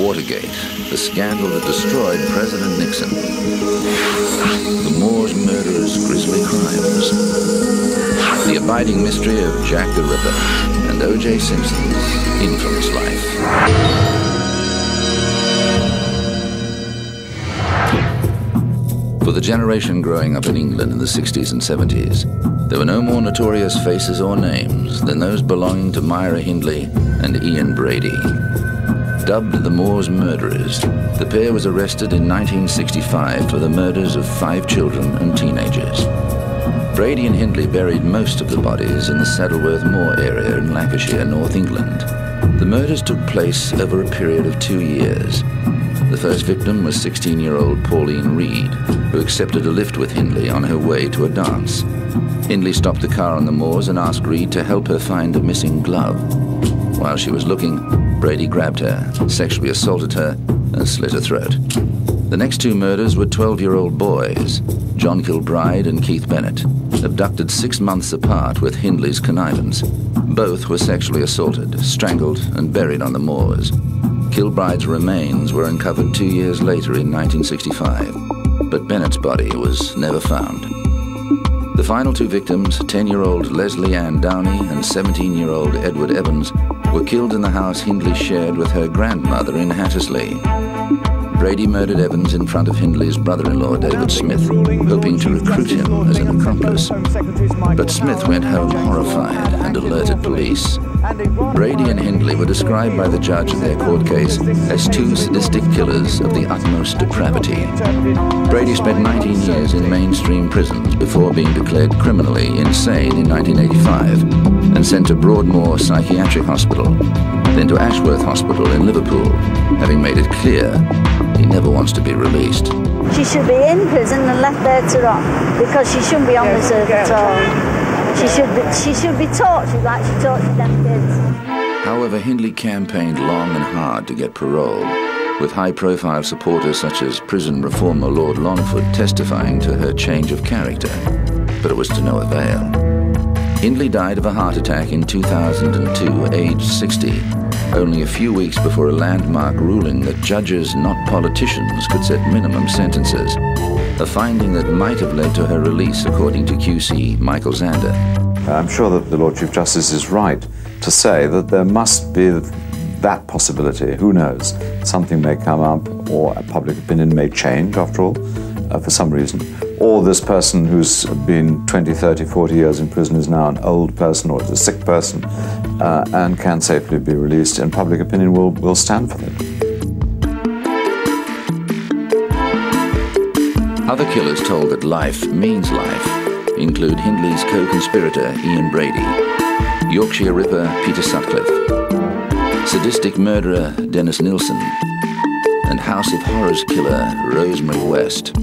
Watergate, the scandal that destroyed President Nixon. The Moors murderers' grisly crimes. The abiding mystery of Jack the Ripper and O.J. Simpson's infamous life. For the generation growing up in England in the 60s and 70s, there were no more notorious faces or names than those belonging to Myra Hindley and Ian Brady. Dubbed the Moors murderers, the pair was arrested in 1965 for the murders of 5 children and teenagers. Brady and Hindley buried most of the bodies in the Saddleworth Moor area in Lancashire, North England. The murders took place over a period of 2 years. The first victim was 16-year-old Pauline Reed, who accepted a lift with Hindley on her way to a dance. Hindley stopped the car on the moors and asked Reed to help her find a missing glove. While she was looking, Brady grabbed her, sexually assaulted her, and slit her throat. The next 2 murders were 12-year-old boys, John Kilbride and Keith Bennett, abducted 6 months apart with Hindley's connivance. Both were sexually assaulted, strangled, and buried on the moors. Kilbride's remains were uncovered 2 years later in 1965, but Bennett's body was never found. The final 2 victims, 10-year-old Leslie Ann Downey and 17-year-old Edward Evans, were killed in the house Hindley shared with her grandmother in Hattersley. Brady murdered Evans in front of Hindley's brother-in-law, David Smith, hoping to recruit him as an accomplice. But Smith went home horrified and alerted police. Brady and Hindley were described by the judge in their court case as 2 sadistic killers of the utmost depravity. Brady spent 19 years in mainstream prisons before being declared criminally insane in 1985 and sent to Broadmoor Psychiatric Hospital, then to Ashworth Hospital in Liverpool, having made it clear he never wants to be released. She should be in prison and left there to rot, because she shouldn't be on reserve at all. She should be tortured like she tortured them kids. However, Hindley campaigned long and hard to get parole, with high-profile supporters such as prison reformer Lord Longford testifying to her change of character, but it was to no avail. Hindley died of a heart attack in 2002, aged 60, only a few weeks before a landmark ruling that judges, not politicians, could set minimum sentences, a finding that might have led to her release, according to QC Michael Zander. I'm sure that the Lord Chief Justice is right to say that there must be that possibility. Who knows? Something may come up, or public opinion may change, after all, for some reason. Or this person who's been 20, 30, 40 years in prison is now an old person or is a sick person and can safely be released, and public opinion will stand for them. Other killers told that life means life include Hindley's co-conspirator Ian Brady, Yorkshire Ripper Peter Sutcliffe, sadistic murderer Dennis Nilsson, and House of Horrors killer Rosemary West.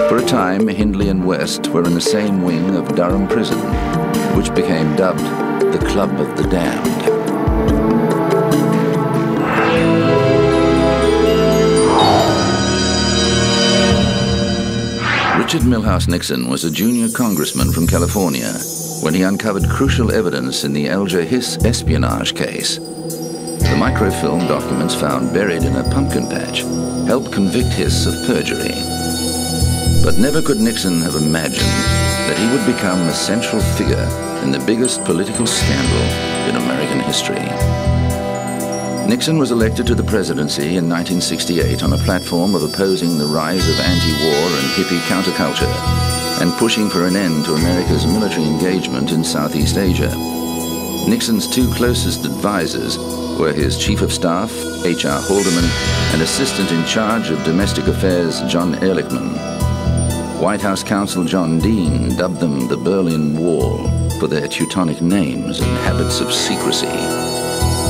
For a time, Hindley and West were in the same wing of Durham Prison, which became dubbed the Club of the Damned. Richard Milhouse Nixon was a junior congressman from California when he uncovered crucial evidence in the Alger Hiss espionage case. The microfilm documents found buried in a pumpkin patch helped convict Hiss of perjury. But never could Nixon have imagined that he would become a central figure in the biggest political scandal in American history. Nixon was elected to the presidency in 1968 on a platform of opposing the rise of anti-war and hippie counterculture and pushing for an end to America's military engagement in Southeast Asia. Nixon's 2 closest advisors were his Chief of Staff, H.R. Haldeman, and Assistant in Charge of Domestic Affairs, John Ehrlichman. White House counsel John Dean dubbed them the Berlin Wall for their Teutonic names and habits of secrecy.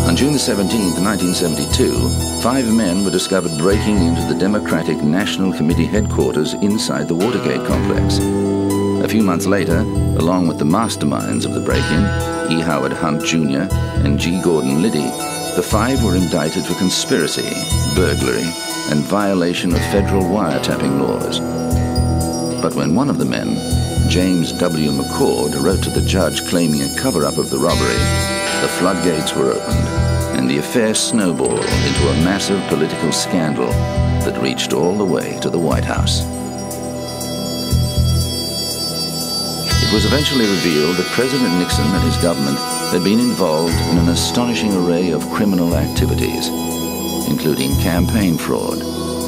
On June 17, 1972, 5 men were discovered breaking into the Democratic National Committee headquarters inside the Watergate complex. A few months later, along with the masterminds of the break-in, E. Howard Hunt Jr. and G. Gordon Liddy, the 5 were indicted for conspiracy, burglary, and violation of federal wiretapping laws. But when one of the men, James W. McCord, wrote to the judge claiming a cover-up of the robbery, the floodgates were opened. and the affair snowballed into a massive political scandal that reached all the way to the White House. It was eventually revealed that President Nixon and his government had been involved in an astonishing array of criminal activities, including campaign fraud,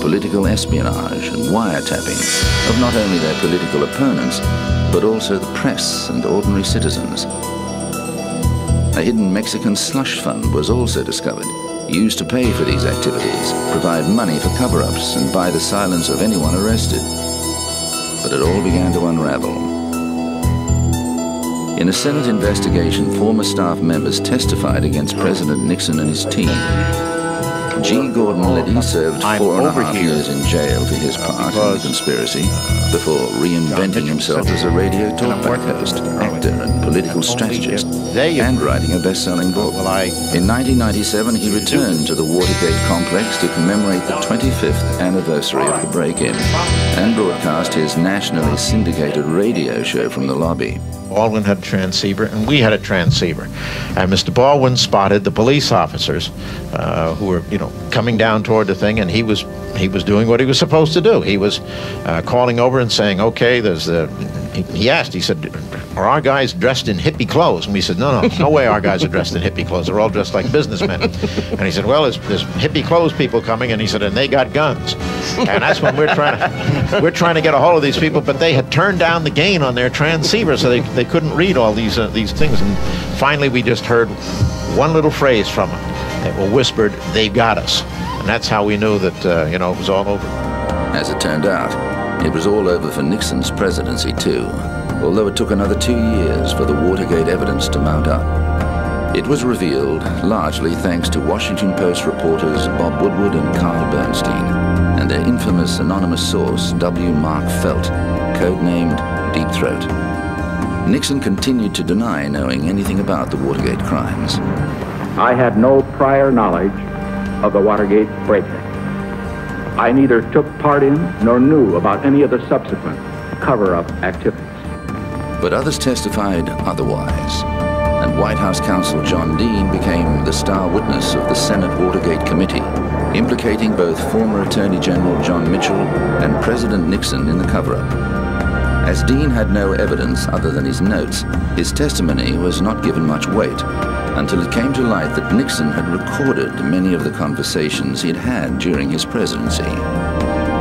political espionage and wiretapping of not only their political opponents, but also the press and ordinary citizens. A hidden Mexican slush fund was also discovered, used to pay for these activities, provide money for cover-ups and buy the silence of anyone arrested. But it all began to unravel. In a Senate investigation, former staff members testified against President Nixon and his team. G. Gordon Liddy served 4.5 years in jail for his part in the conspiracy before reinventing himself as a radio talkback host, actor and political strategist, and writing a best-selling book. In 1997, he returned to the Watergate complex to commemorate the 25th anniversary of the break-in and broadcast his nationally syndicated radio show from the lobby. Baldwin had a transceiver, and we had a transceiver. And Mr. Baldwin spotted the police officers who were, coming down toward the thing, and he was doing what he was supposed to do. He was calling over and saying, "Okay, there's the." He asked. He said, "Are our guys dressed in hippie clothes?" And we said, "No, no way. Our guys are dressed in hippie clothes. They're all dressed like businessmen." And he said, "Well, there's hippie clothes people coming," and he said, "And they got guns." And that's when we're trying to get a hold of these people, but they had turned down the gain on their transceiver, so they couldn't read all these things. And finally, we just heard one little phrase from them. They were whispered, "They got us," and that's how we knew that it was all over. As it turned out, it was all over for Nixon's presidency too, although it took another 2 years for the Watergate evidence to mount up. It was revealed largely thanks to Washington Post reporters Bob Woodward and Carl Bernstein and their infamous anonymous source W. Mark Felt, codenamed Deep Throat. Nixon continued to deny knowing anything about the Watergate crimes. I had no prior knowledge of the Watergate break-in. I neither took part in nor knew about any of the subsequent cover-up activities. But others testified otherwise, and White House counsel John Dean became the star witness of the Senate Watergate Committee, implicating both former Attorney General John Mitchell and President Nixon in the cover-up. As Dean had no evidence other than his notes, his testimony was not given much weight until it came to light that Nixon had recorded many of the conversations he'd had during his presidency.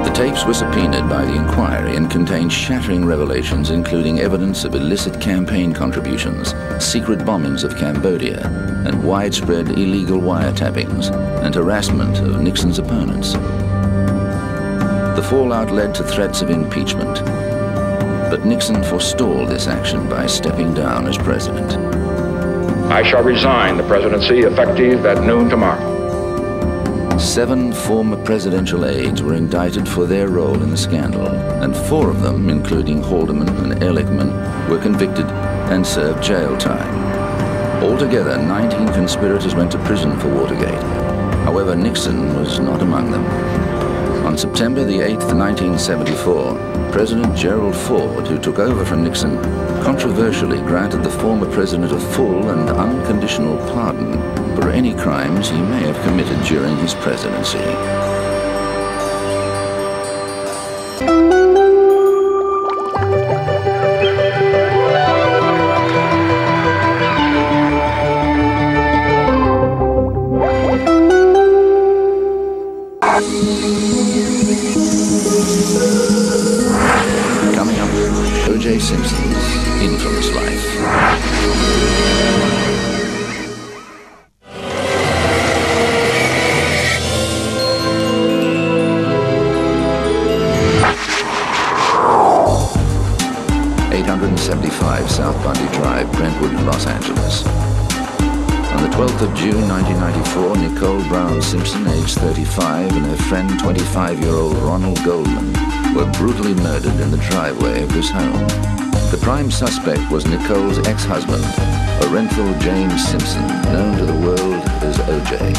The tapes were subpoenaed by the inquiry and contained shattering revelations, including evidence of illicit campaign contributions, secret bombings of Cambodia, and widespread illegal wiretappings and harassment of Nixon's opponents. The fallout led to threats of impeachment, but Nixon forestalled this action by stepping down as president. I shall resign the presidency effective at noon tomorrow. 7 former presidential aides were indicted for their role in the scandal, and 4 of them, including Haldeman and Ehrlichman, were convicted and served jail time. Altogether, 19 conspirators went to prison for Watergate. However, Nixon was not among them. On September the 8th, 1974, President Gerald Ford, who took over from Nixon, controversially granted the former president a full and unconditional pardon for any crimes he may have committed during his presidency. Coming up, O.J. Simpson's infamous life. South Bundy Drive, Brentwood, Los Angeles. On the 12th of June 1994, Nicole Brown Simpson, age 35, and her friend 25-year-old Ronald Goldman were brutally murdered in the driveway of this home. The prime suspect was Nicole's ex-husband, Orenthal James Simpson, known to the world as O.J.,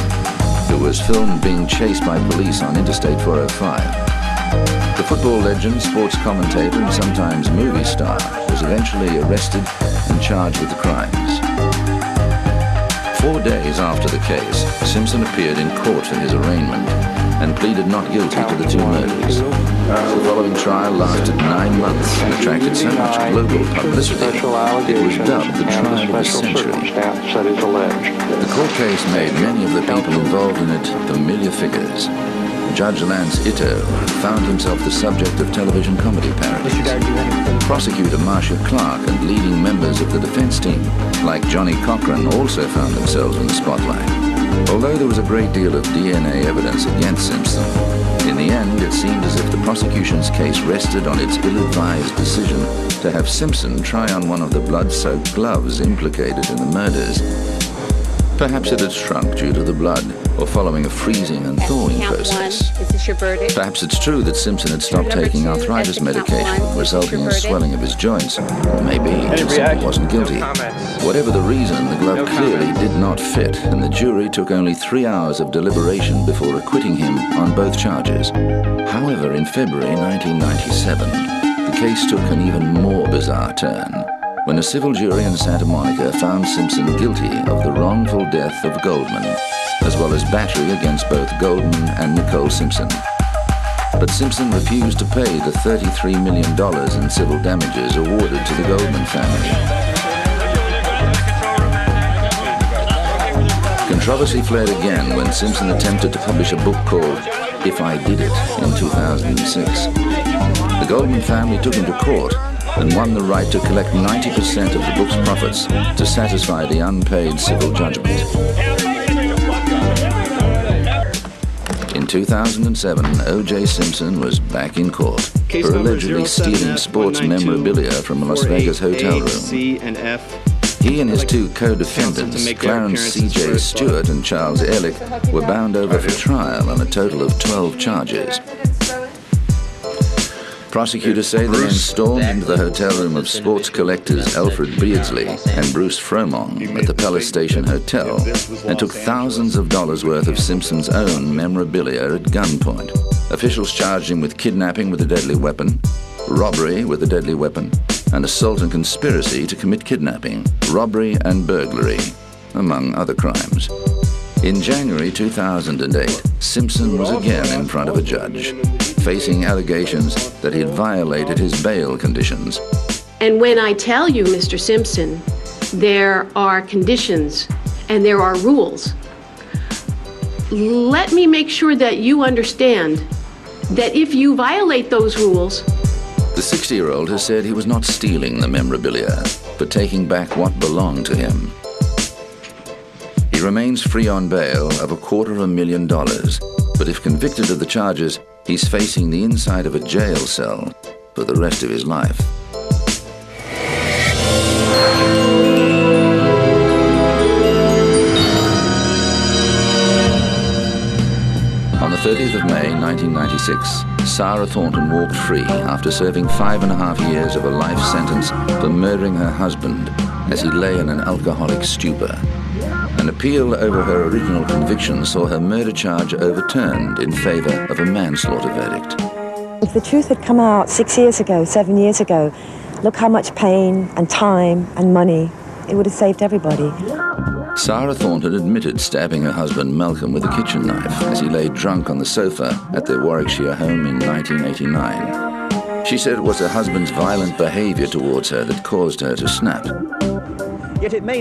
who was filmed being chased by police on Interstate 405. The football legend, sports commentator, and sometimes movie star was eventually arrested and charged with the crimes. 4 days after the case, Simpson appeared in court for his arraignment and pleaded not guilty to the 2 murders. The following trial lasted 9 months and attracted so much global publicity, it was dubbed the trial of the century. The court case made many of the people involved in it familiar figures. Judge Lance Ito found himself the subject of television comedy parodies. Prosecutor Marcia Clark and leading members of the defense team, like Johnny Cochran, also found themselves in the spotlight. Although there was a great deal of DNA evidence against Simpson, in the end it seemed as if the prosecution's case rested on its ill-advised decision to have Simpson try on one of the blood-soaked gloves implicated in the murders. Perhaps it had shrunk due to the blood, or following a freezing and thawing process. Is this your verdict? Perhaps it's true that Simpson had stopped taking arthritis medication, resulting in swelling of his joints. Or maybe he simply wasn't guilty. Whatever the reason, the glove clearly did not fit, and the jury took only 3 hours of deliberation before acquitting him on both charges. However, in February 1997, the case took an even more bizarre turn, when a civil jury in Santa Monica found Simpson guilty of the wrongful death of Goldman, as well as battery against both Goldman and Nicole Simpson. But Simpson refused to pay the $33 million in civil damages awarded to the Goldman family. Controversy flared again when Simpson attempted to publish a book called If I Did It in 2006. The Goldman family took him to court and won the right to collect 90% of the book's profits to satisfy the unpaid civil judgment. In 2007, O.J. Simpson was back in court for allegedly stealing sports memorabilia from a Las Vegas hotel room. He and his 2 co-defendants, Clarence C.J. Stewart and Charles Ehrlich, were bound over for trial on a total of 12 charges. Prosecutors say the men stormed into the hotel room of sports collectors Alfred Beardsley and Bruce Fromong at the Palace Station Hotel and took thousands of dollars worth of Simpson's own memorabilia at gunpoint. Officials charged him with kidnapping with a deadly weapon, robbery with a deadly weapon, and assault and conspiracy to commit kidnapping, robbery and burglary, among other crimes. In January 2008, Simpson was again in front of a judge, facing allegations that he had violated his bail conditions. And when I tell you, Mr. Simpson, there are conditions and there are rules, let me make sure that you understand that if you violate those rules... The 60-year-old has said he was not stealing the memorabilia, but taking back what belonged to him. He remains free on bail of $250,000, but if convicted of the charges, he's facing the inside of a jail cell for the rest of his life. On the 30th of May 1996, Sarah Thornton walked free after serving 5.5 years of a life sentence for murdering her husband as he lay in an alcoholic stupor. An appeal over her original conviction saw her murder charge overturned in favor of a manslaughter verdict. If the truth had come out 6 years ago, 7 years ago, look how much pain and time and money it would have saved everybody. Sarah Thornton admitted stabbing her husband Malcolm with a kitchen knife as he lay drunk on the sofa at their Warwickshire home in 1989. She said it was her husband's violent behavior towards her that caused her to snap.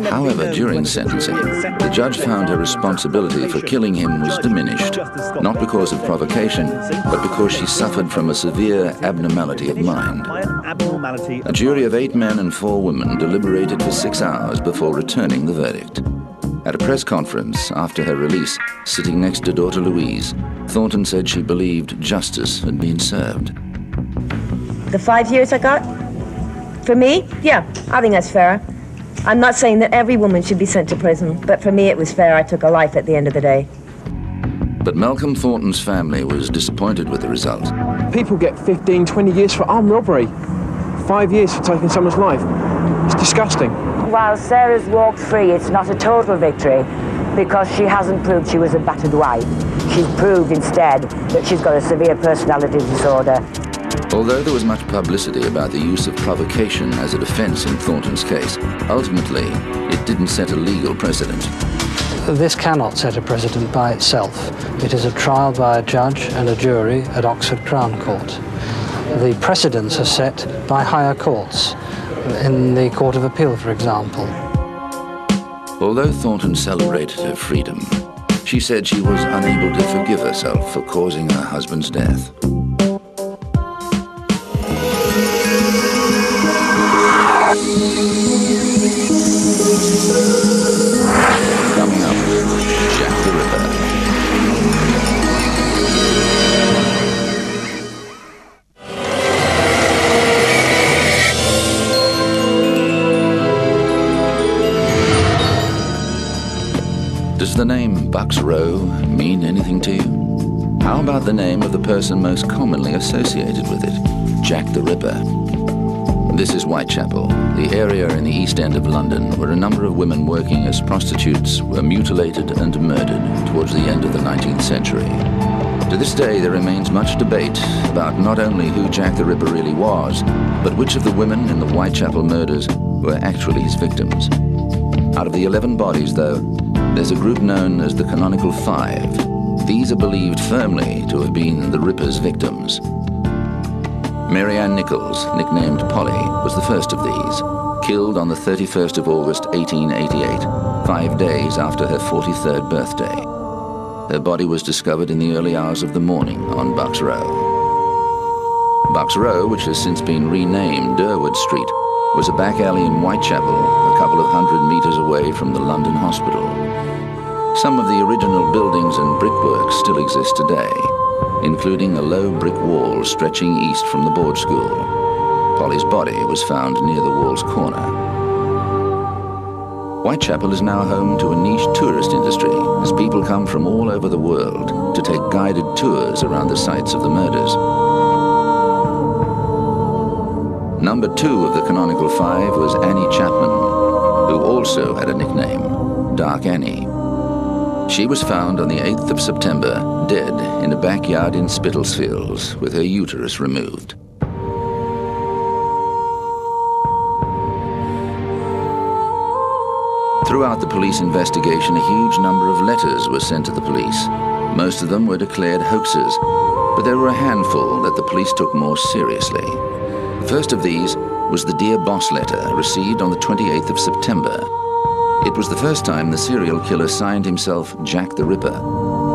However, during sentencing, the judge found her responsibility for killing him was diminished, not because of provocation, but because she suffered from a severe abnormality of mind. A jury of 8 men and 4 women deliberated for 6 hours before returning the verdict. At a press conference after her release, sitting next to daughter Louise, Thornton said she believed justice had been served. The 5 years I got? For me? Yeah, I think that's fair. I'm not saying that every woman should be sent to prison, but for me it was fair. I took a life at the end of the day. But Malcolm Thornton's family was disappointed with the result. People get 15, 20 years for armed robbery. 5 years for taking someone's life. It's disgusting. While Sarah's walked free, it's not a total victory because she hasn't proved she was a battered wife. She's proved instead that she's got a severe personality disorder. Although there was much publicity about the use of provocation as a defense in Thornton's case, ultimately, it didn't set a legal precedent. This cannot set a precedent by itself. It is a trial by a judge and a jury at Oxford Crown Court. The precedents are set by higher courts, in the Court of Appeal, for example. Although Thornton celebrated her freedom, she said she was unable to forgive herself for causing her husband's death. Coming up, Jack the Ripper. Does the name Bucks Row mean anything to you? How about the name of the person most commonly associated with it, Jack the Ripper? This is Whitechapel, the area in the East End of London where a number of women working as prostitutes were mutilated and murdered towards the end of the 19th century. To this day, there remains much debate about not only who Jack the Ripper really was, but which of the women in the Whitechapel murders were actually his victims. Out of the 11 bodies, though, there's a group known as the Canonical Five. These are believed firmly to have been the Ripper's victims. Mary Ann Nichols, nicknamed Polly, was the first of these, killed on the 31st of August 1888, 5 days after her 43rd birthday. Her body was discovered in the early hours of the morning on Bucks Row. Bucks Row, which has since been renamed Durward Street, was a back alley in Whitechapel, a couple of 100 meters away from the London Hospital. Some of the original buildings and brickwork still exist today, including a low brick wall stretching east from the board school. Polly's body was found near the wall's corner. Whitechapel is now home to a niche tourist industry as people come from all over the world to take guided tours around the sites of the murders. Number 2 of the Canonical Five was Annie Chapman, who also had a nickname, Dark Annie. She was found on the 8th of September, dead in a backyard in Spitalsfields, with her uterus removed. Throughout the police investigation, a huge number of letters were sent to the police. Most of them were declared hoaxes, but there were a handful that the police took more seriously. The first of these was the Dear Boss letter received on the 28th of September. It was the first time the serial killer signed himself Jack the Ripper,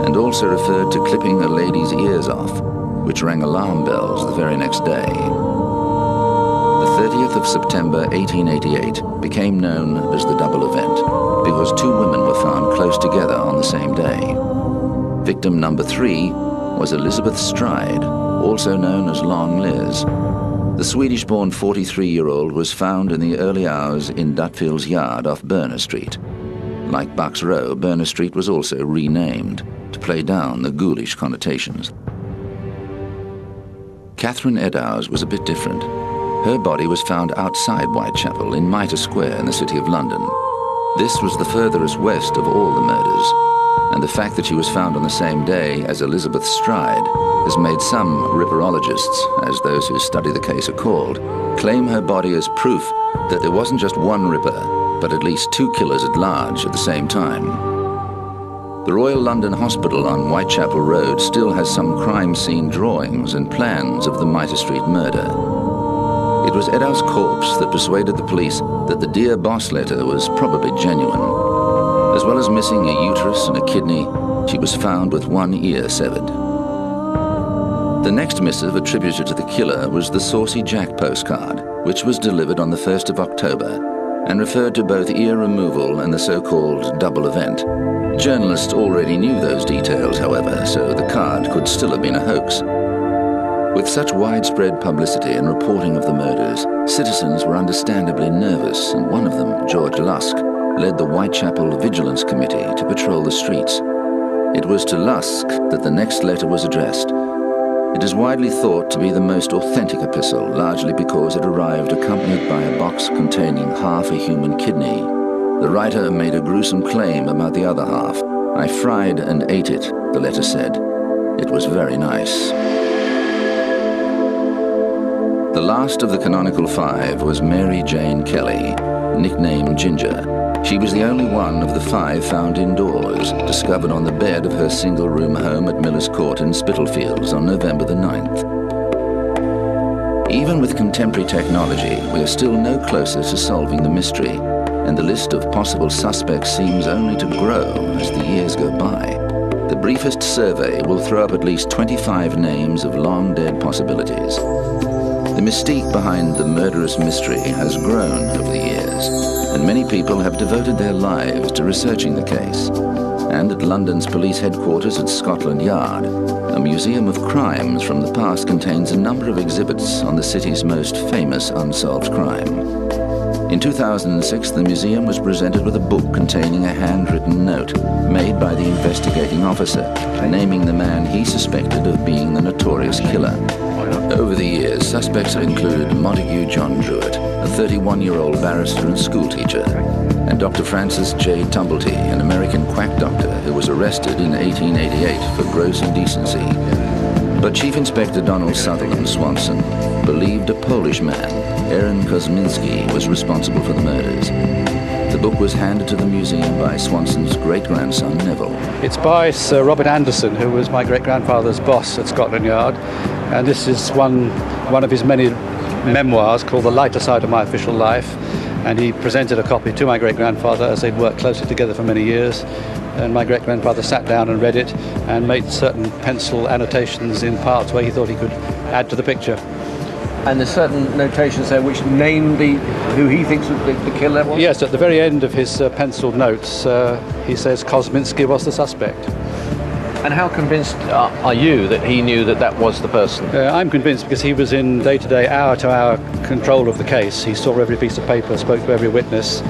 and also referred to clipping a lady's ears off, which rang alarm bells the very next day. The 30th of September 1888 became known as the double event because 2 women were found close together on the same day. Victim number 3 was Elizabeth Stride, also known as Long Liz. The Swedish-born 43-year-old was found in the early hours in Dutfield's Yard off Berner Street. Like Bucks Row, Berner Street was also renamed to play down the ghoulish connotations. Catherine Eddowes was a bit different. Her body was found outside Whitechapel in Mitre Square in the City of London. This was the furthest west of all the murders, and the fact that she was found on the same day as Elizabeth Stride has made some ripperologists, as those who study the case are called, claim her body as proof that there wasn't just one Ripper, but at least 2 killers at large at the same time. The Royal London Hospital on Whitechapel Road still has some crime scene drawings and plans of the Mitre Street murder. It was Eddowes' corpse that persuaded the police that the Dear Boss letter was probably genuine. As well as missing a uterus and a kidney, she was found with 1 ear severed. The next missive attributed to the killer was the Saucy Jack postcard, which was delivered on the 1st of October and referred to both ear removal and the so-called double event. Journalists already knew those details, however, so the card could still have been a hoax. With such widespread publicity and reporting of the murders, citizens were understandably nervous, and one of them, George Lusk, led the Whitechapel Vigilance Committee to patrol the streets. It was to Lusk that the next letter was addressed. It is widely thought to be the most authentic epistle, largely because it arrived accompanied by a box containing half a human kidney. The writer made a gruesome claim about the other half. "I fried and ate it," the letter said. "It was very nice." The last of the Canonical Five was Mary Jane Kelly, nicknamed Ginger. She was the only one of the 5 found indoors, discovered on the bed of her single-room home at Miller's Court in Spitalfields on November the 9th. Even with contemporary technology, we are still no closer to solving the mystery, and the list of possible suspects seems only to grow as the years go by. The briefest survey will throw up at least 25 names of long-dead possibilities. The mystique behind the murderous mystery has grown over the years, and many people have devoted their lives to researching the case. And at London's police headquarters at Scotland Yard, a museum of crimes from the past contains a number of exhibits on the city's most famous unsolved crime. In 2006, the museum was presented with a book containing a handwritten note made by the investigating officer, naming the man he suspected of being the notorious killer. Over the years, suspects have included Montague John Druitt, a 31-year-old barrister and schoolteacher, and Dr. Francis J. Tumblety, an American quack doctor who was arrested in 1888 for gross indecency. But Chief Inspector Donald Sutherland Swanson believed a Polish man, Aaron Kosminski, was responsible for the murders. The book was handed to the museum by Swanson's great-grandson, Neville. It's by Sir Robert Anderson, who was my great-grandfather's boss at Scotland Yard, and this is one of his many memoirs called The Lighter Side of My Official Life, and he presented a copy to my great-grandfather as they'd worked closely together for many years, and my great-grandfather sat down and read it and made certain pencil annotations in parts where he thought he could add to the picture. And there's certain notations there which name who he thinks the killer was? Yes, at the very end of his penciled notes, he says Kosminski was the suspect. And how convinced are you that he knew that was the person? I'm convinced because he was in day-to-day, hour-to-hour control of the case. He saw every piece of paper, spoke to every witness,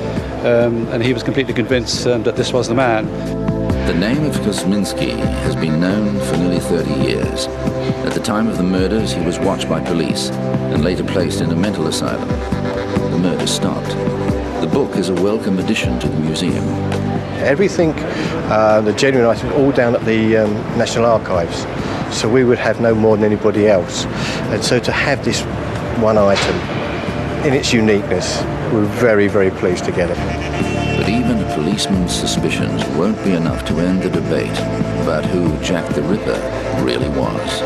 and he was completely convinced that this was the man. The name of Kosminski has been known for nearly 30 years. At the time of the murders, he was watched by police and later placed in a mental asylum. The murder stopped. The book is a welcome addition to the museum. Everything, the genuine items, all down at the National Archives, so we would have no more than anybody else. And so to have this one item in its uniqueness, we're very, very pleased to get it. But even a policeman's suspicions won't be enough to end the debate about who Jack the Ripper really was.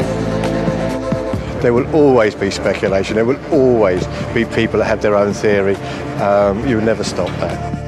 There will always be speculation, there will always be people that have their own theory. You will never stop that.